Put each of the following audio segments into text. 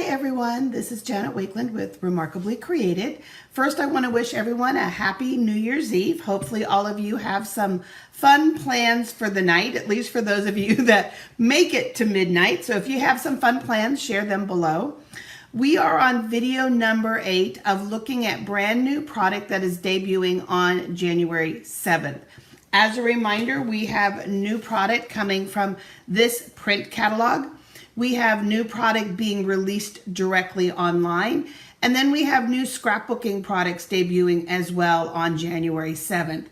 everyone, this is Janet Wakeland with Remarkably Created. First, I want to wish everyone a happy New Year's Eve. Hopefully all of you have some fun plans for the night, at least for those of you that make it to midnight. So if you have some fun plans, share them below. We are on video number 8 of looking at brand new product that is debuting on January 7th. As a reminder, we have new product coming from this print catalog. We have new product being released directly online. And then we have new scrapbooking products debuting as well on January 7th.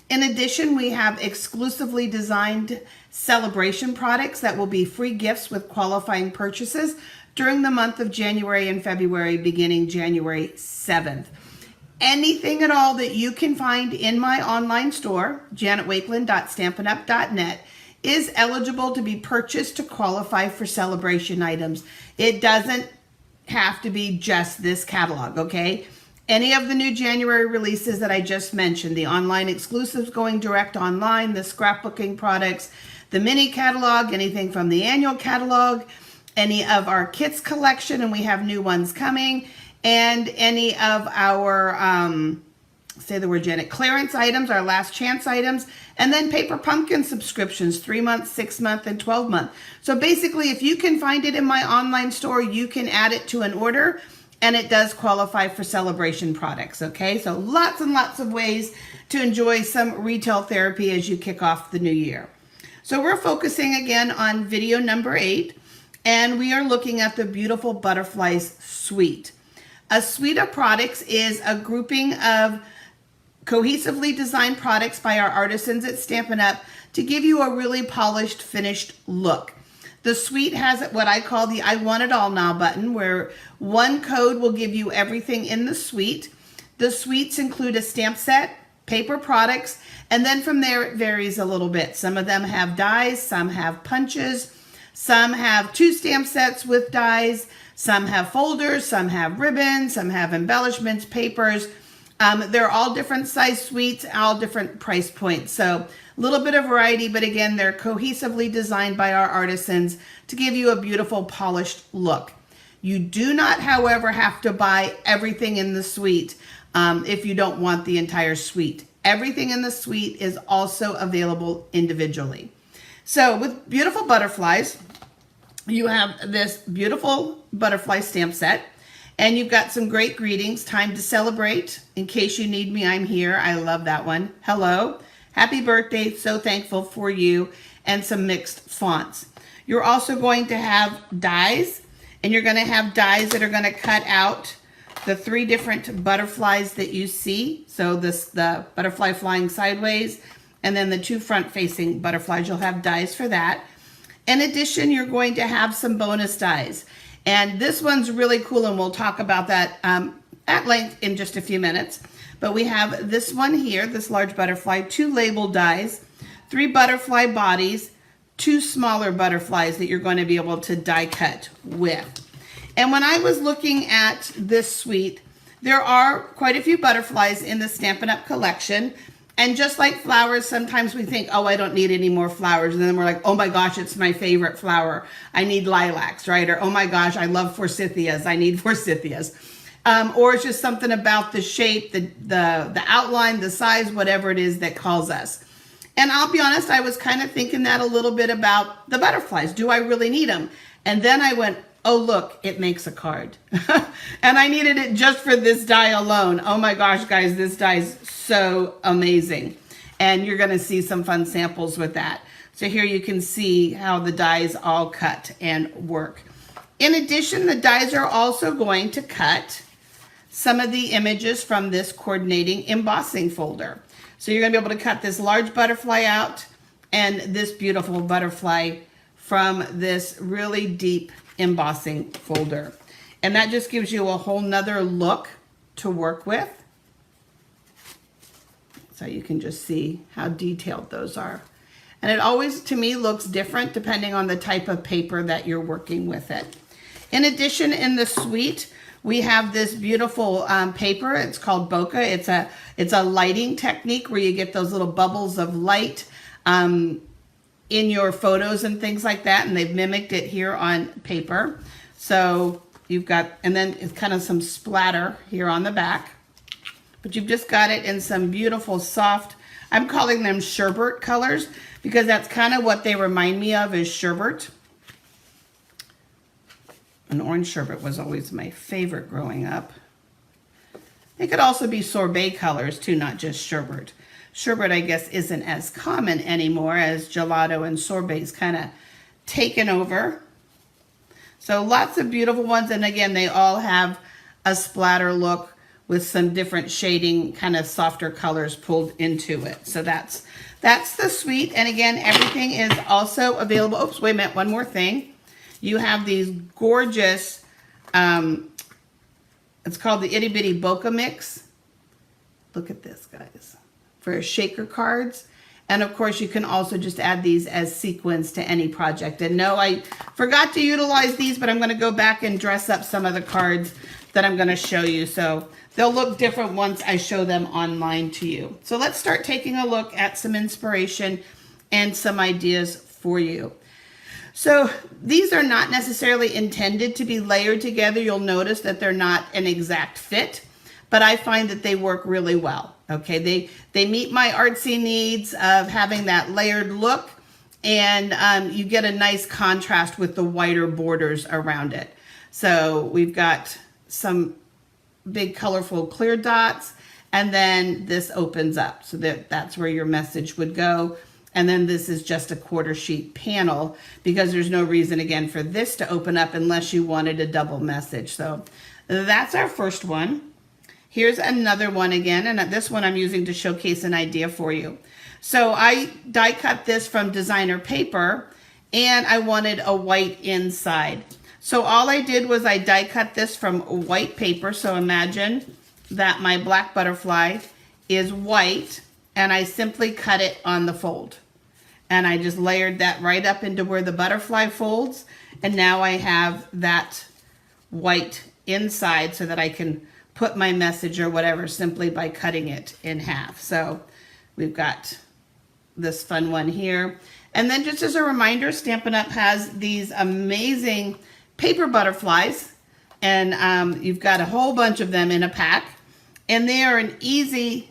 In addition, we have exclusively designed Sale-a-bration products that will be free gifts with qualifying purchases during the month of January and February, beginning January 7th. Anything at all that you can find in my online store, janetwakeland.stampinup.net, is eligible to be purchased to qualify for Sale-a-bration items. It doesn't have to be just this catalog, okay? Any of the new January releases that I just mentioned, the online exclusives going direct online, the scrapbooking products, the mini catalog, anything from the annual catalog, any of our kits collection, and we have new ones coming, and any of our, say the word, Janet, clearance items, our last chance items, and then Paper Pumpkin subscriptions, 3-month, 6-month, and 12-month. So basically, if you can find it in my online store, you can add it to an order, and it does qualify for Sale-a-bration products, okay? So lots and lots of ways to enjoy some retail therapy as you kick off the new year. So we're focusing again on video number 8, and we are looking at the Beautiful Butterflies Suite. A suite of products is a grouping of cohesively designed products by our artisans at Stampin' Up! To give you a really polished, finished look. The suite has what I call the I Want It All Now button, where one code will give you everything in the suite. The suites include a stamp set, paper products, and then from there it varies a little bit. Some of them have dies, some have punches, some have 2 stamp sets with dies, some have folders, some have ribbons, some have embellishments, papers. They're all different size suites, all different price points. So a little bit of variety, but again, they're cohesively designed by our artisans to give you a beautiful polished look. You do not, however, have to buy everything in the suite if you don't want the entire suite. Everything in the suite is also available individually. So with Beautiful Butterflies, you have this beautiful butterfly stamp set. And you've got some great greetings. Time to celebrate. In case you need me, I'm here. I love that one. Hello. Happy birthday. So thankful for you. And some mixed fonts. You're also going to have dies. And you're going to have dies that are going to cut out the 3 different butterflies that you see. So the butterfly flying sideways. And then the 2 front-facing butterflies. You'll have dies for that. In addition, you're going to have some bonus dies. And this one's really cool, and we'll talk about that at length in just a few minutes. But we have this one here, this large butterfly, 2 label dies, 3 butterfly bodies, 2 smaller butterflies that you're going to be able to die cut with. And when I was looking at this suite, there are quite a few butterflies in the Stampin' Up! Collection. And just like flowers, sometimes we think, oh, I don't need any more flowers. And then we're like, oh my gosh, it's my favorite flower. I need lilacs, right? Or, oh my gosh, I love forsythias. I need forsythias. Or it's just something about the shape, the outline, the size, whatever it is that calls us. And I'll be honest, I was kind of thinking that a little bit about the butterflies. Do I really need them? And then I went, oh, look, it makes a card. And I needed it just for this die alone. Oh my gosh, guys, this die is so amazing. And you're gonna see some fun samples with that. So here you can see how the dies all cut and work. In addition, the dies are also going to cut some of the images from this coordinating embossing folder. So you're gonna be able to cut this large butterfly out and this beautiful butterfly from this really deep embossing folder. And that just gives you a whole nother look to work with. So you can just see how detailed those are. And it always, to me, looks different depending on the type of paper that you're working with it. In addition, in the suite, we have this beautiful paper. It's called bokeh. It's a lighting technique where you get those little bubbles of light in your photos and things like that. And they've mimicked it here on paper. So you've got, and then it's kind of some splatter here on the back, but you've just got it in some beautiful soft, I'm calling them sherbet colors because that's kind of what they remind me of, is sherbet. An orange sherbet was always my favorite growing up. It could also be sorbet colors too, not just sherbet. Sherbet, I guess, isn't as common anymore as gelato and sorbet's kind of taken over. So lots of beautiful ones. And again, they all have a splatter look with some different shading, kind of softer colors pulled into it. So that's the suite. And again, everything is also available. Oops, wait a minute, one more thing. You have these gorgeous, it's called the Itty Bitty Bokeh Mix. Look at this, guys, for shaker cards. And of course, you can also just add these as sequins to any project. And no, I forgot to utilize these, but I'm going to go back and dress up some of the cards that I'm going to show you. So they'll look different once I show them online to you. So let's start taking a look at some inspiration and some ideas for you. So these are not necessarily intended to be layered together. You'll notice that they're not an exact fit, but I find that they work really well. Okay, they meet my artsy needs of having that layered look, and you get a nice contrast with the whiter borders around it. So we've got some big colorful clear dots, and then this opens up so that's where your message would go. And then this is just a quarter sheet panel because there's no reason, again, for this to open up unless you wanted a double message. So that's our first one. Here's another one again, and this one I'm using to showcase an idea for you. So I die cut this from designer paper, and I wanted a white inside. So all I did was I die cut this from white paper. So imagine that my black butterfly is white, and I simply cut it on the fold. And I just layered that right up into where the butterfly folds. And now I have that white inside so that I can put my message or whatever simply by cutting it in half. So we've got this fun one here. And then just as a reminder, Stampin' Up! Has these amazing paper butterflies. And you've got a whole bunch of them in a pack. And they are an easy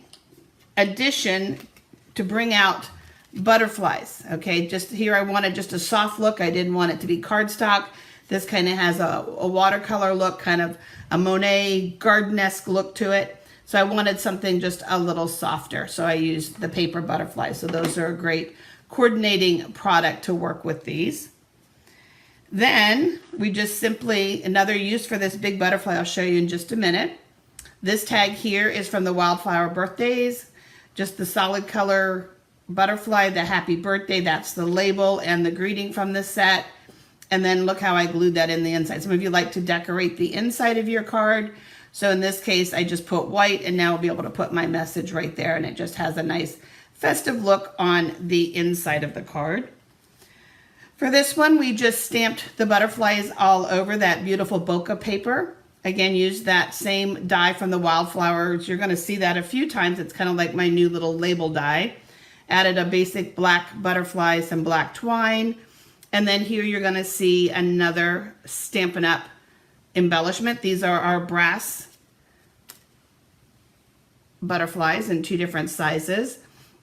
addition to bring out butterflies. Okay, just here I wanted just a soft look. I didn't want it to be cardstock. This kind of has a watercolor look, kind of a Monet garden-esque look to it. So I wanted something just a little softer. So I used the paper butterflies. So those are a great coordinating product to work with these. Then we just simply, another use for this big butterfly, I'll show you in just a minute. This tag here is from the Wildflower Birthdays. Just the solid color butterfly, the happy birthday, that's the label and the greeting from the set. And then look how I glued that in the inside. Some of you like to decorate the inside of your card. So in this case, I just put white, and now I'll be able to put my message right there, and it just has a nice festive look on the inside of the card. For this one, we just stamped the butterflies all over that beautiful bokeh paper. Again, use that same die from the Wildflowers. You're going to see that a few times. It's kind of like my new little label die. Added a basic black butterfly, some black twine. And then here you're going to see another Stampin' Up! Embellishment. These are our brass butterflies in 2 different sizes.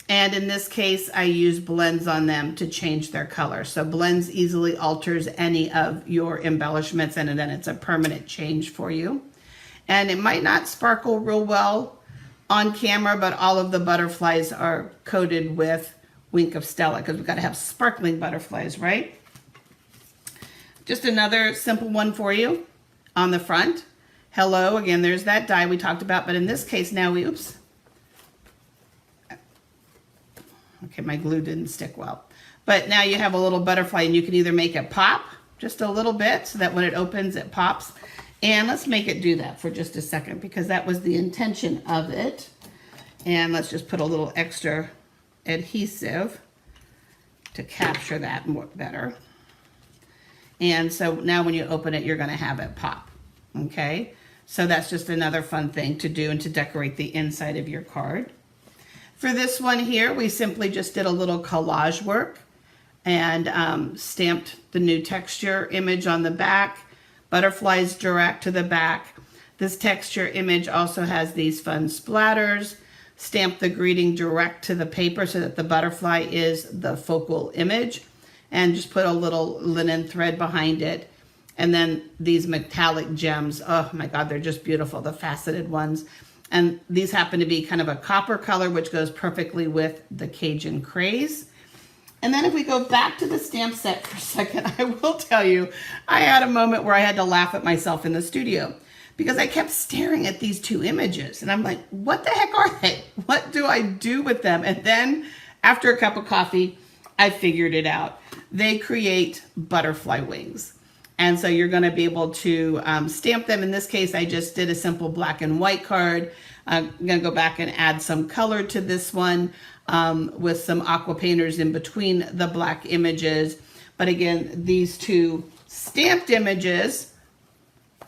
And in this case, I use blends on them to change their color. So blends easily alters any of your embellishments, and then it's a permanent change for you. And it might not sparkle real well on camera, but all of the butterflies are coated with Wink of Stella because we've got to have sparkling butterflies, right? Just another simple one for you on the front. Hello, again, there's that die we talked about, but in this case now we, oops. Okay, my glue didn't stick well. But now you have a little butterfly, and you can either make it pop just a little bit so that when it opens, it pops. And let's make it do that for just a second because that was the intention of it. And let's just put a little extra adhesive to capture that more better. And so now when you open it, you're going to have it pop. Okay, so that's just another fun thing to do and to decorate the inside of your card. For this one here, we simply just did a little collage work and stamped the new texture image on the back, butterflies direct to the back. This texture image also has these fun splatters. Stamp the greeting direct to the paper so that the butterfly is the focal image. And just put a little linen thread behind it. And then these metallic gems, oh my God, they're just beautiful, the faceted ones. And these happen to be kind of a copper color, which goes perfectly with the Cajun craze. And then if we go back to the stamp set for a second, I will tell you, I had a moment where I had to laugh at myself in the studio because I kept staring at these two images. And I'm like, what the heck are they? What do I do with them? And then after a cup of coffee, I figured it out. They create butterfly wings. And so you're going to be able to stamp them. In this case, I just did a simple black and white card. I'm going to go back and add some color to this one with some aqua painters in between the black images. But again, these two stamped images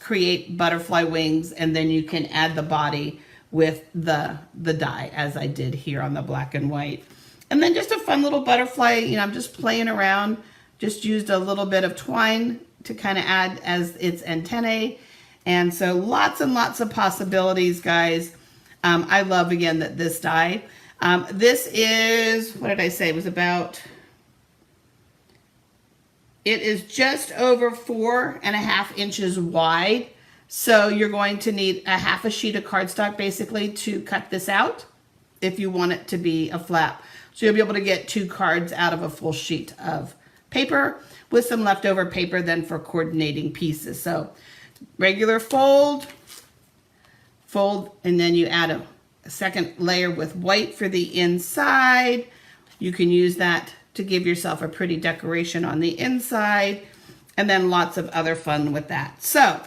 create butterfly wings, and then you can add the body with the die, as I did here on the black and white. And then just a fun little butterfly, you know, I'm just playing around, just used a little bit of twine to kind of add as its antennae. And so lots and lots of possibilities, guys. I love, again, that this die. This is, what did I say? It was about, it is just over 4.5 inches wide. So you're going to need a half a sheet of cardstock basically to cut this out if you want it to be a flap. So you'll be able to get 2 cards out of a full sheet of paper with some leftover paper then for coordinating pieces. So regular fold, and then you add a second layer with white for the inside. You can use that to give yourself a pretty decoration on the inside, and then lots of other fun with that. So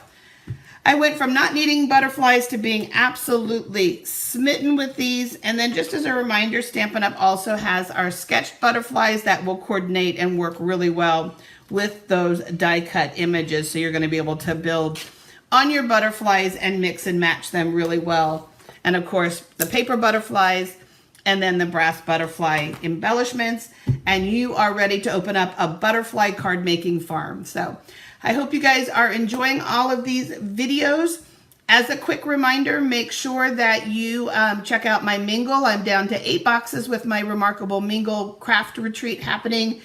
I went from not needing butterflies to being absolutely smitten with these. And then just as a reminder, Stampin' Up! Also has our sketched butterflies that will coordinate and work really well with those die cut images. So you're going to be able to build on your butterflies and mix and match them really well. And of course, the paper butterflies and then the brass butterfly embellishments. And you are ready to open up a butterfly card making farm. So I hope you guys are enjoying all of these videos. As a quick reminder, make sure that you check out my Mingle. I'm down to 8 boxes with my Remarkable Mingle craft retreat happening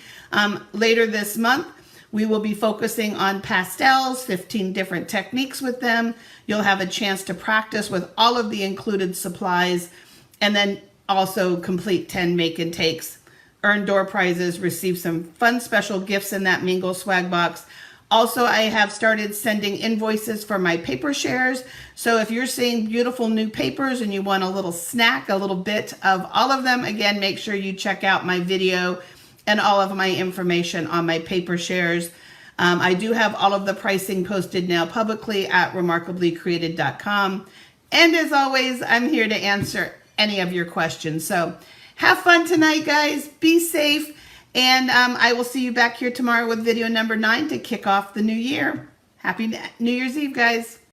later this month. We will be focusing on pastels, 15 different techniques with them. You'll have a chance to practice with all of the included supplies, and then also complete 10 make and takes, earn door prizes, receive some fun special gifts in that Mingle swag box. Also, I have started sending invoices for my paper shares. So if you're seeing beautiful new papers and you want a little snack, a little bit of all of them, again, make sure you check out my video and all of my information on my paper shares. I do have all of the pricing posted now publicly at remarkablycreated.com. And as always, I'm here to answer any of your questions. So have fun tonight, guys. Be safe. And I will see you back here tomorrow with video number 9 to kick off the new year. Happy New Year's Eve, guys.